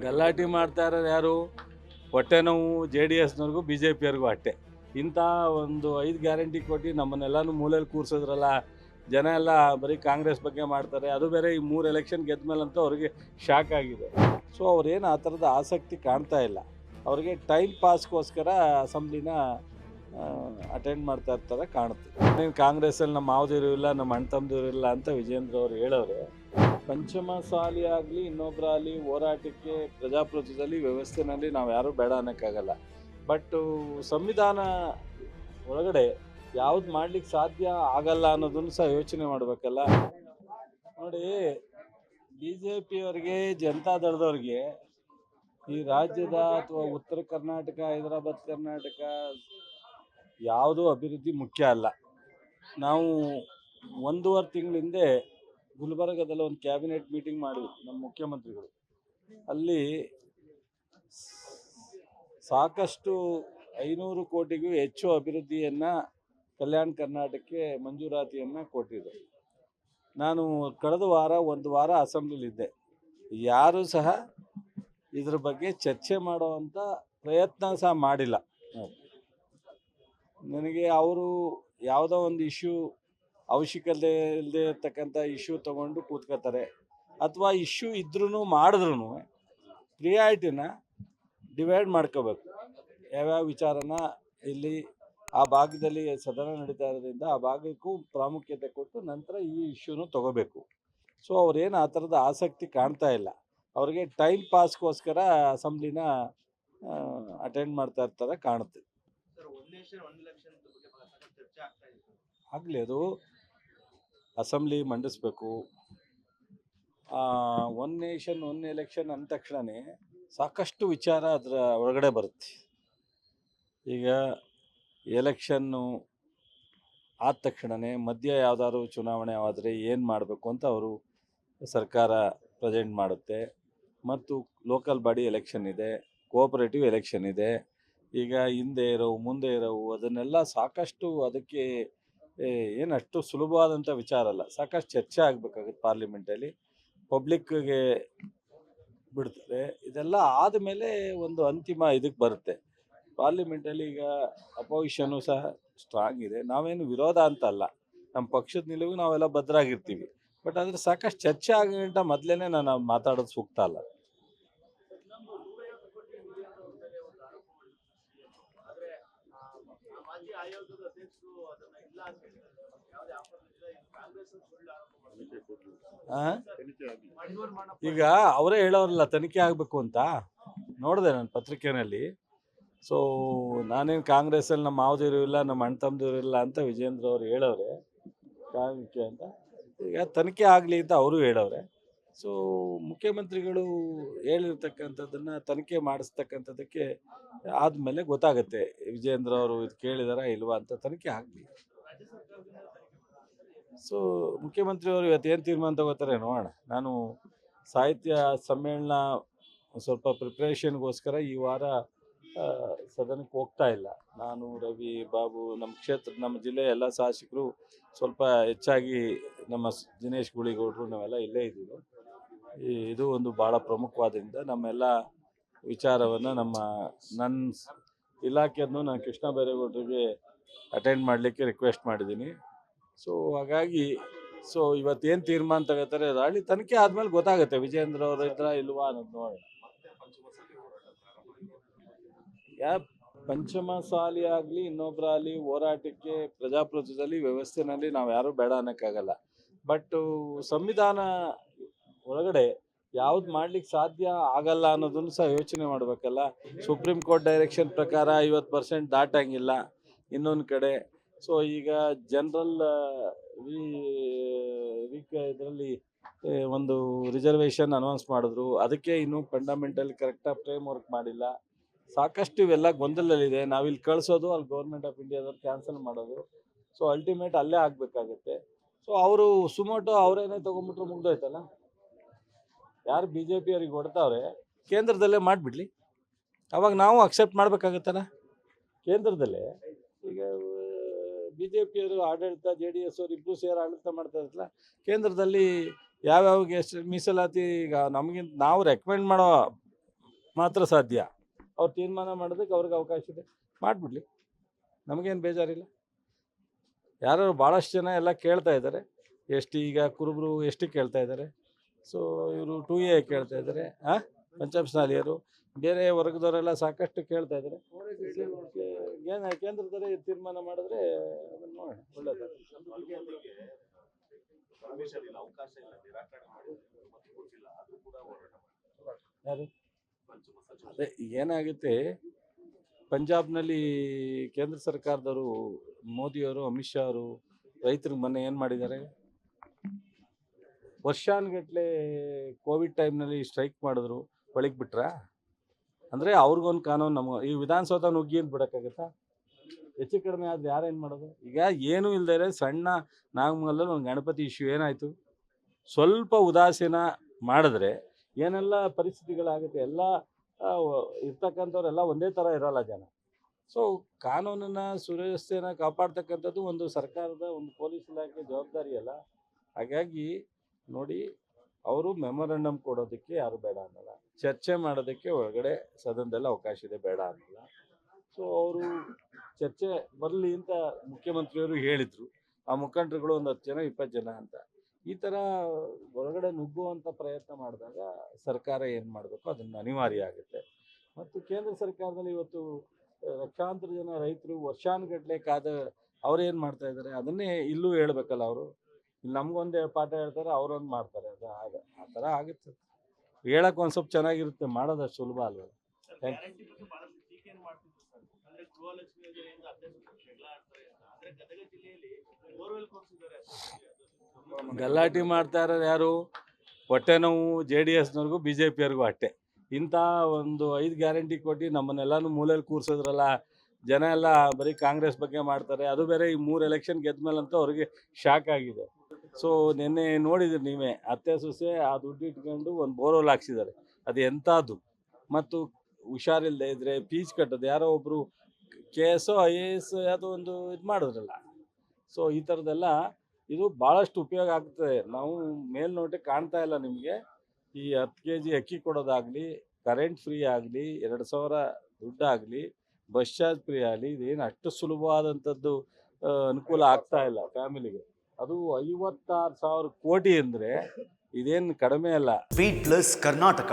ಗಲಾಟೆ ಮಾಡ್ತಾ ಇರೋರು ಯಾರು? ಹೊಟ್ಟೆ ನೋವು ಜೆ ಡಿ ಎಸ್ನವ್ರಿಗೂ ಬಿ ಜೆ ಪಿಯವ್ರಿಗೂ ಅಷ್ಟೇ. ಇಂಥ ಒಂದು 5 ಗ್ಯಾರಂಟಿ ಕೊಟ್ಟು ನಮ್ಮನ್ನೆಲ್ಲನೂ ಮೂಲೆಯಲ್ಲಿ ಕೂರಿಸಿದ್ರಲ್ಲ, ಜನ ಎಲ್ಲ ಬರೀ ಕಾಂಗ್ರೆಸ್ ಬಗ್ಗೆ ಮಾಡ್ತಾರೆ. ಅದು ಬೇರೆ ಈ 3 ಎಲೆಕ್ಷನ್ ಗೆದ್ದ ಮೇಲಂತೂ ಅವ್ರಿಗೆ ಶಾಕ್ ಆಗಿದೆ. ಸೊ ಅವ್ರೇನು ಆ ಥರದ ಆಸಕ್ತಿ ಕಾಣ್ತಾ ಇಲ್ಲ. ಅವ್ರಿಗೆ ಟೈಮ್ ಪಾಸ್ಗೋಸ್ಕರ ಅಸೆಂಬ್ಲಿನ ಅಟೆಂಡ್ ಮಾಡ್ತಾ ಇರ್ತಾರೆ ಕಾಣುತ್ತೆ. ನೀನು ಕಾಂಗ್ರೆಸ್ಸಲ್ಲಿ ನಮ್ಮ ಮಾವದಿರು ಇಲ್ಲ, ನಮ್ಮ ಅಣ್ಣ ತಮ್ಮದಿರು ಇಲ್ಲ ಅಂತ ವಿಜೇಂದ್ರ ಅವರು ಹೇಳೋರೆ. ಪಂಚಮಸಾಲಿ ಆಗಲಿ ಇನ್ನೊಬ್ಬರಾಗಲಿ ಹೋರಾಟಕ್ಕೆ ಪ್ರಜಾಪ್ರಭುತ್ವದಲ್ಲಿ ವ್ಯವಸ್ಥೆನಲ್ಲಿ ನಾವು ಯಾರೂ ಬೇಡ ಅನ್ನೋಕ್ಕಾಗಲ್ಲ. ಬಟ್ ಸಂವಿಧಾನ ಒಳಗಡೆ ಯಾವ್ದು ಮಾಡ್ಲಿಕ್ಕೆ ಸಾಧ್ಯ ಆಗಲ್ಲ ಅನ್ನೋದನ್ನು ಸಹ ಯೋಚನೆ ಮಾಡಬೇಕಲ್ಲ. ನೋಡಿ, ಬಿ ಜೆ ಪಿಯವರಿಗೆ, ಜನತಾದಳದವ್ರಿಗೆ ಈ ರಾಜ್ಯದ ಅಥವಾ ಉತ್ತರ ಕರ್ನಾಟಕ, ಹೈದರಾಬಾದ್ ಕರ್ನಾಟಕ ಯಾವುದೂ ಅಭಿವೃದ್ಧಿ ಮುಖ್ಯ ಅಲ್ಲ. ನಾವು 1.5 ತಿಂಗಳ ಹಿಂದೆ ಗುಲ್ಬರ್ಗದಲ್ಲಿ ಒಂದು ಕ್ಯಾಬಿನೆಟ್ ಮೀಟಿಂಗ್ ಮಾಡಿದ್ವಿ ನಮ್ಮ ಮುಖ್ಯಮಂತ್ರಿಗಳು. ಅಲ್ಲಿ ಸಾಕಷ್ಟು 500 ಕೋಟಿಗೂ ಹೆಚ್ಚು ಅಭಿವೃದ್ಧಿಯನ್ನು ಕಲ್ಯಾಣ ಕರ್ನಾಟಕಕ್ಕೆ ಮಂಜೂರಾತಿಯನ್ನು ಕೊಟ್ಟಿದ್ದರು. ನಾನು ಕಳೆದ ವಾರ ಒಂದು ವಾರ ಅಸೆಂಬ್ಲಿಲಿದ್ದೆ. ಯಾರೂ ಸಹ ಇದ್ರ ಬಗ್ಗೆ ಚರ್ಚೆ ಮಾಡುವಂಥ ಪ್ರಯತ್ನ ಸಹ ಮಾಡಿಲ್ಲ. ನನಗೆ ಅವರು ಯಾವುದೋ ಒಂದು ಇಶ್ಯೂ ಅವಶ್ಯಕತೆ ಇಲ್ಲದೆ ಇರ್ತಕ್ಕಂಥ ಇಶ್ಯೂ ತೊಗೊಂಡು ಕೂತ್ಕೋತಾರೆ, ಅಥವಾ ಇಶ್ಯೂ ಇದ್ರೂ ಮಾಡಿದ್ರು ಪ್ರಿಯಾರಿಟಿನ ಡಿವೈಡ್ ಮಾಡ್ಕೋಬೇಕು. ಯಾವ್ಯಾವ ವಿಚಾರನ ಇಲ್ಲಿ ಆ ಭಾಗದಲ್ಲಿ ಸದನ ನಡೀತಾ ಇರೋದ್ರಿಂದ ಆ ಭಾಗಕ್ಕೂ ಪ್ರಾಮುಖ್ಯತೆ ಕೊಟ್ಟು ನಂತರ ಈ ಇಶ್ಯೂನು ತೊಗೋಬೇಕು. ಸೊ ಅವ್ರೇನು ಆ ಥರದ ಆಸಕ್ತಿ ಕಾಣ್ತಾ ಇಲ್ಲ. ಅವ್ರಿಗೆ ಟೈಮ್ ಪಾಸ್ಗೋಸ್ಕರ ಅಸೆಂಬ್ಲಿನ ಅಟೆಂಡ್ ಮಾಡ್ತಾ ಇರ್ತಾರೆ ಕಾಣುತ್ತೆ. ಆಗಲಿ, ಅದು ಅಸೆಂಬ್ಲಿ ಮಂಡಿಸ್ಬೇಕು. 1 ನೇಷನ್ 1 ಎಲೆಕ್ಷನ್ ಅಂದ ತಕ್ಷಣವೇ ಸಾಕಷ್ಟು ವಿಚಾರ ಅದರ ಒಳಗಡೆ ಬರುತ್ತೆ. ಈಗ ಎಲೆಕ್ಷನ್ನು ಆದ ತಕ್ಷಣವೇ ಮಧ್ಯ ಯಾವುದಾದ್ರು ಚುನಾವಣೆ ಆದರೆ ಏನು ಮಾಡಬೇಕು ಅಂತ ಅವರು ಸರ್ಕಾರ ಪ್ರೆಸೆಂಟ್ ಮಾಡುತ್ತೆ. ಮತ್ತು ಲೋಕಲ್ ಬಾಡಿ ಎಲೆಕ್ಷನ್ ಇದೆ, ಕೋಆಪರೇಟಿವ್ ಎಲೆಕ್ಷನ್ ಇದೆ. ಈಗ ಹಿಂದೆ ಇರೋವು ಮುಂದೆ ಇರೋವು ಅದನ್ನೆಲ್ಲ ಸಾಕಷ್ಟು ಅದಕ್ಕೆ ಏನಷ್ಟು ಸುಲಭವಾದಂಥ ವಿಚಾರ ಅಲ್ಲ. ಸಾಕಷ್ಟು ಚರ್ಚೆ ಆಗಬೇಕಾಗುತ್ತೆ ಪಾರ್ಲಿಮೆಂಟಲ್ಲಿ, ಪಬ್ಲಿಕ್ಗೆ ಬಿಡ್ತಾರೆ. ಇದೆಲ್ಲ ಆದಮೇಲೆ ಒಂದು ಅಂತಿಮ ಇದಕ್ಕೆ ಬರುತ್ತೆ. ಪಾರ್ಲಿಮೆಂಟಲ್ಲಿ ಈಗ ಅಪೋಸಿಷನ್ನು ಸಹ ಸ್ಟ್ರಾಂಗ್ ಇದೆ. ನಾವೇನು ವಿರೋಧ ಅಂತ ಅಲ್ಲ, ನಮ್ಮ ಪಕ್ಷದ ನಿಲುವು ನಾವೆಲ್ಲ ಭದ್ರಾಗಿರ್ತೀವಿ. ಬಟ್ ಆದರೆ ಸಾಕಷ್ಟು ಚರ್ಚೆ ಆಗಂಟ ಮೊದಲೇ ನಾನು ಮಾತಾಡೋದು ಸೂಕ್ತ ಅಲ್ಲ. ಈಗ ಅವರೇ ಹೇಳೋರಲ್ಲ ತನಿಖೆ ಆಗಬೇಕು ಅಂತ. ನೋಡಿದೆ ನಾನು ಪತ್ರಿಕೆಯಲ್ಲಿ. ಸೊ ನಾನೇನು ಕಾಂಗ್ರೆಸ್ಸಲ್ಲಿ ನಮ್ಮ ಮಾವದಿರು ಇಲ್ಲ, ನಮ್ಮ ಅಣ್ಣ ತಮ್ಮದಿರು ಇಲ್ಲ ಅಂತ ವಿಜೇಂದ್ರ ಅವರು ಹೇಳೋರೆ ಕಾರಣಕ್ಕೆ ಅಂತ. ಈಗ ತನಿಖೆ ಆಗಲಿ ಅಂತ ಅವರು ಹೇಳೋರೆ. ಸೊ ಮುಖ್ಯಮಂತ್ರಿಗಳು ಹೇಳಿರ್ತಕ್ಕಂಥದ್ದನ್ನು ತನಿಖೆ ಮಾಡಿಸ್ತಕ್ಕಂಥದ್ದಕ್ಕೆ ಆದಮೇಲೆ ಗೊತ್ತಾಗುತ್ತೆ ವಿಜೇಂದ್ರ ಅವರು ಇದು ಕೇಳಿದಾರಾ ಇಲ್ವಾ ಅಂತ. ತನಿಖೆ ಆಗಲಿ. ಸೊ ಮುಖ್ಯಮಂತ್ರಿಯವರು ಇವತ್ತು ಏನು ತೀರ್ಮಾನ ತಗೋತಾರೆ ನೋಡೋಣ. ನಾನು ಸಾಹಿತ್ಯ ಸಮ್ಮೇಳನ ಸ್ವಲ್ಪ ಪ್ರಿಪ್ರೇಷನ್ಗೋಸ್ಕರ ಈ ವಾರ ಸದನಕ್ಕೆ ಹೋಗ್ತಾ ಇಲ್ಲ. ನಾನು, ರವಿ, ಬಾಬು, ನಮ್ಮ ಜಿಲ್ಲೆಯ ಎಲ್ಲ ಶಾಸಕರು ಸ್ವಲ್ಪ ಹೆಚ್ಚಾಗಿ ನಮ್ಮ ದಿನೇಶ್ ಗುಳಿಗೌಡರು ನಾವೆಲ್ಲ ಇಲ್ಲೇ ಇದ್ದೀವಿ. ಇದು ಒಂದು ಭಾಳ ಪ್ರಮುಖವಾದ್ರಿಂದ ನಮ್ಮೆಲ್ಲ ವಿಚಾರವನ್ನು ನನ್ನ ಇಲಾಖೆಯನ್ನು ನಾನು ಕೃಷ್ಣ ಬೈರೇಗೌಡರಿಗೆ ಅಟೆಂಡ್ ಮಾಡಲಿಕ್ಕೆ ರಿಕ್ವೆಸ್ಟ್ ಮಾಡಿದ್ದೀನಿ. ಸೊ ಹಾಗಾಗಿ ಇವತ್ತೇನು ತೀರ್ಮಾನ ತಗೋತಾರೆ ಅದು ತನಿಖೆ ಆದಮೇಲೆ ಗೊತ್ತಾಗುತ್ತೆ ವಿಜೇಂದ್ರ ಅವರು ಇದ್ರ ಇಲ್ವಾ ಅನ್ನೋದು ನೋಡೋಣ. ಪಂಚಮಸಾಲಿ ಆಗಲಿ ಇನ್ನೊಬ್ಬರಾಗಲಿ ಹೋರಾಟಕ್ಕೆ ಪ್ರಜಾಪ್ರಭುತ್ವದಲ್ಲಿ ವ್ಯವಸ್ಥೆನಲ್ಲಿ ನಾವು ಯಾರೂ ಬೇಡ ಅನ್ನೋಕ್ಕಾಗಲ್ಲ. ಬಟ್ ಸಂವಿಧಾನ ಒಳಗಡೆ ಯಾವ್ದು ಮಾಡ್ಲಿಕ್ಕೆ ಸಾಧ್ಯ ಆಗಲ್ಲ ಅನ್ನೋದನ್ನು ಸಹ ಯೋಚನೆ ಮಾಡಬೇಕಲ್ಲ. ಸುಪ್ರೀಂ ಕೋರ್ಟ್ ಡೈರೆಕ್ಷನ್ ಪ್ರಕಾರ 50% ದಾಟಂಗಿಲ್ಲ ಇನ್ನೊಂದು ಕಡೆ. ಸೊ ಈಗ ಜನರಲ್ ಇದರಲ್ಲಿ ಒಂದು ರಿಸರ್ವೇಷನ್ ಅನೌನ್ಸ್ ಮಾಡಿದ್ರು, ಅದಕ್ಕೆ ಇನ್ನೂ ಫಂಡಮೆಂಟಲ್ ಕರೆಕ್ಟಾಗಿ ಫ್ರೇಮ್ ವರ್ಕ್ ಮಾಡಿಲ್ಲ. ಸಾಕಷ್ಟು ಇವೆಲ್ಲ ಗೊಂದಲದಲ್ಲಿದೆ. ನಾವಿಲ್ಲಿ ಕಳಿಸೋದು ಅಲ್ಲಿ ಗೌರ್ಮೆಂಟ್ ಆಫ್ ಇಂಡಿಯಾದವ್ರು ಕ್ಯಾನ್ಸಲ್ ಮಾಡೋದು. ಸೊ ಅಲ್ಟಿಮೇಟ್ ಅಲ್ಲೇ ಆಗಬೇಕಾಗುತ್ತೆ. ಸೊ ಅವರು ಸುಮೋಟೋ ಅವರೇನೇ ತೊಗೊಂಡ್ಬಿಟ್ರೆ ಮುಗ್ದೋಯ್ತಲ್ಲ. ಯಾರು ಬಿ ಜೆ ಪಿಯವ್ರಿಗೆ ಹೊಡ್ತಾವ್ರೆ ಕೇಂದ್ರದಲ್ಲೇ ಮಾಡಿಬಿಡ್ಲಿ, ಅವಾಗ ನಾವು ಅಕ್ಸೆಪ್ಟ್ ಮಾಡಬೇಕಾಗತ್ತಲ್ಲ. ಕೇಂದ್ರದಲ್ಲೇ ಈಗ ಬಿ ಜೆ ಪಿಯವರು ಆಡಳಿತ, ಜೆ ಡಿ ಎಸ್ ಅವರು ಇಬ್ಬರು ಸೇರಿ ಆಡಳಿತ ಮಾಡ್ತಾ ಇರ್ತಲ್ಲ. ಕೇಂದ್ರದಲ್ಲಿ ಯಾವ್ಯಾವ ಎಷ್ಟು ಮೀಸಲಾತಿ ಈಗ ನಮಗಿಂತ ನಾವು ರೆಕಮೆಂಡ್ ಮಾಡೋ ಮಾತ್ರ ಸಾಧ್ಯ. ಅವ್ರು ತೀರ್ಮಾನ ಮಾಡೋದಕ್ಕೆ ಅವ್ರಿಗೆ ಅವಕಾಶ ಇದೆ, ಮಾಡಿಬಿಡ್ಲಿ, ನಮಗೇನು ಬೇಜಾರಿಲ್ಲ. ಯಾರು ಭಾಳಷ್ಟು ಜನ ಎಲ್ಲ ಕೇಳ್ತಾ ಇದ್ದಾರೆ, ಈಗ ಕುರುಬರು ಕೇಳ್ತಾ ಇದ್ದಾರೆ, ಸೊ ಇವರು 2A ಕೇಳ್ತಾ ಇದ್ದಾರೆ, ಪಂಚಮಸಾಲಿಯರು, ಬೇರೆ ವರ್ಗದವರೆಲ್ಲ ಸಾಕಷ್ಟು ಕೇಳ್ತಾ ಇದ್ದಾರೆ. ಏನು ಕೇಂದ್ರದಲ್ಲಿ ತೀರ್ಮಾನ ಮಾಡಿದ್ರೆ ಅದನ್ನು ನೋಡೋಣ, ಒಳ್ಳೆಯದು. ಯಾರು ಅದೇ ಏನಾಗುತ್ತೆ, ಪಂಜಾಬ್ನಲ್ಲಿ ಕೇಂದ್ರ ಸರ್ಕಾರದವರು, ಮೋದಿಯವರು, ಅಮಿತ್ ಶಾ ಅವರು ರೈತರಿಗೆ ಮೊನ್ನೆ ಏನು ಮಾಡಿದ್ದಾರೆ, ವರ್ಷಾನುಗಟ್ಟಲೆ ಕೋವಿಡ್ ಟೈಮ್ನಲ್ಲಿ ಸ್ಟ್ರೈಕ್ ಮಾಡಿದ್ರು, ಒಳಗೆ ಬಿಟ್ರಾ? ಅಂದರೆ ಅವ್ರಿಗೊಂದು ಕಾನೂನು, ಈ ವಿಧಾನಸೌಧ ನುಗ್ಗಿ ಅಂತ ಬಿಡೋಕ್ಕಾಗತ್ತಾ? ಹೆಚ್ಚು ಕಡಿಮೆ ಆದರೆ ಯಾರೇನು ಮಾಡೋದು? ಈಗ ಏನೂ ಇಲ್ಲದೇ ಸಣ್ಣ ನಾಗಮಂಗಲದಲ್ಲಿ ಒಂದು ಗಣಪತಿ ಇಶ್ಯೂ ಏನಾಯಿತು, ಸ್ವಲ್ಪ ಉದಾಸೀನ ಮಾಡಿದ್ರೆ ಏನೆಲ್ಲ ಪರಿಸ್ಥಿತಿಗಳಾಗುತ್ತೆ. ಎಲ್ಲ ಇರ್ತಕ್ಕಂಥವ್ರೆಲ್ಲ ಒಂದೇ ಥರ ಇರೋಲ್ಲ ಜನ. ಸೊ ಕಾನೂನನ್ನು, ಸುವ್ಯವಸ್ಥೆಯನ್ನು ಕಾಪಾಡ್ತಕ್ಕಂಥದ್ದು ಒಂದು ಸರ್ಕಾರದ, ಒಂದು ಪೊಲೀಸ್ ಇಲಾಖೆ ಜವಾಬ್ದಾರಿ ಅಲ್ಲ. ಹಾಗಾಗಿ ನೋಡಿ, ಅವರು ಮೆಮೊರಂಡಮ್ ಕೊಡೋದಕ್ಕೆ ಯಾರು ಬೇಡ ಅನ್ನಲ್ಲ, ಚರ್ಚೆ ಮಾಡೋದಕ್ಕೆ ಒಳಗಡೆ ಸದನದಲ್ಲಿ ಅವಕಾಶ ಇದೆ, ಬೇಡ ಅನ್ನಲ್ಲ. ಸೊ ಅವರು ಚರ್ಚೆ ಬರಲಿ ಅಂತ ಮುಖ್ಯಮಂತ್ರಿಯವರು ಹೇಳಿದರು. ಆ ಮುಖಂಡರುಗಳು ಒಂದು 10 ಜನ 20 ಜನ ಅಂತ ಈ ಥರ ಹೊರಗಡೆ ನುಗ್ಗುವಂಥ ಪ್ರಯತ್ನ ಮಾಡಿದಾಗ ಸರ್ಕಾರ ಏನು ಮಾಡಬೇಕು ಅದನ್ನು ಅನಿವಾರ್ಯ ಆಗುತ್ತೆ. ಮತ್ತು ಕೇಂದ್ರ ಸರ್ಕಾರದಲ್ಲಿ ಇವತ್ತು ಲಕ್ಷಾಂತರ ಜನ ರೈತರು ವರ್ಷಾನುಗಟ್ಟಲೆ ಅವ್ರೇನು ಮಾಡ್ತಾ ಇದ್ದಾರೆ ಅದನ್ನೇ ಇಲ್ಲೂ ಹೇಳ್ಬೇಕಲ್ಲ. ಅವರು ಇಲ್ಲಿ ನಮಗೊಂದೇ ಪಾಠ ಹೇಳ್ತಾರೆ, ಅವರೊಂದು ಮಾಡ್ತಾರೆ. ಅದು ಆ ಥರ ಆಗುತ್ತೆ. ಹೇಳಕ್ಕೆ ಒಂದು ಸ್ವಲ್ಪ ಚೆನ್ನಾಗಿರುತ್ತೆ, ಮಾಡೋದಷ್ಟು ಸುಲಭ ಅಲ್ವ. ಗಲಾಟೆ ಮಾಡ್ತಾ ಇರೋರು ಯಾರು? ಹೊಟ್ಟೆ ನೋವು JDSನವ್ರಿಗೂ BJPಯವ್ರಿಗೂ ಅಷ್ಟೇ. ಇಂಥ ಒಂದು 5 ಗ್ಯಾರಂಟಿ ಕೊಟ್ಟು ನಮ್ಮನ್ನೆಲ್ಲನೂ ಮೂಲೆಯಲ್ಲಿ ಕೂರಿಸಿದ್ರಲ್ಲ, ಜನ ಎಲ್ಲ ಬರೀ ಕಾಂಗ್ರೆಸ್ ಬಗ್ಗೆ ಮಾಡ್ತಾರೆ. ಅದು ಬೇರೆ ಈ 3 ಎಲೆಕ್ಷನ್ ಗೆದ್ದ ಮೇಲಂತೂ ಅವ್ರಿಗೆ ಶಾಕ್ ಆಗಿದೆ. ಸೊ ನಿನ್ನೆ ನೋಡಿದ್ರಿ ನೀವೇ, ಅತ್ತೆ ಸೊಸೆ ಆ ದುಡ್ಡು ಇಟ್ಕೊಂಡು ಒಂದು ಬೋರ್ವೆಲ್ ಹಾಕ್ಸಿದ್ದಾರೆ. ಅದು ಎಂಥದ್ದು? ಮತ್ತು ಹುಷಾರಿಲ್ಲದೆ ಇದ್ದರೆ ಫೀಸ್ ಕಟ್ಟೋದು, ಯಾರೋ ಒಬ್ಬರು KS IAS ಯಾವುದೋ ಒಂದು ಇದು ಮಾಡಿದ್ರಲ್ಲ. ಸೊ ಈ ಥರದ್ದೆಲ್ಲ ಇದು ಭಾಳಷ್ಟು ಉಪಯೋಗ ಆಗ್ತದೆ. ನಾವು ಮೇಲ್ನೋಟಕ್ಕೆ ಕಾಣ್ತಾ ಇಲ್ಲ ನಿಮಗೆ. ಈ 10 kg ಅಕ್ಕಿ ಕೊಡೋದಾಗಲಿ, ಕರೆಂಟ್ ಫ್ರೀ ಆಗಲಿ, 2000 ದುಡ್ಡಾಗಲಿ, ಬಸ್ ಚಾರ್ಜ್ ಫ್ರೀ ಆಗಲಿ, ಇದೇನು ಅಷ್ಟು ಸುಲಭವಾದಂಥದ್ದು ಅನುಕೂಲ ಆಗ್ತಾ ಇಲ್ಲ ಫ್ಯಾಮಿಲಿಗೆ. ಅದು 56,000 ಕೋಟಿ ಅಂದರೆ ಇದೇನು ಕಡಿಮೆ ಅಲ್ಲ. Beat plus Karnataka.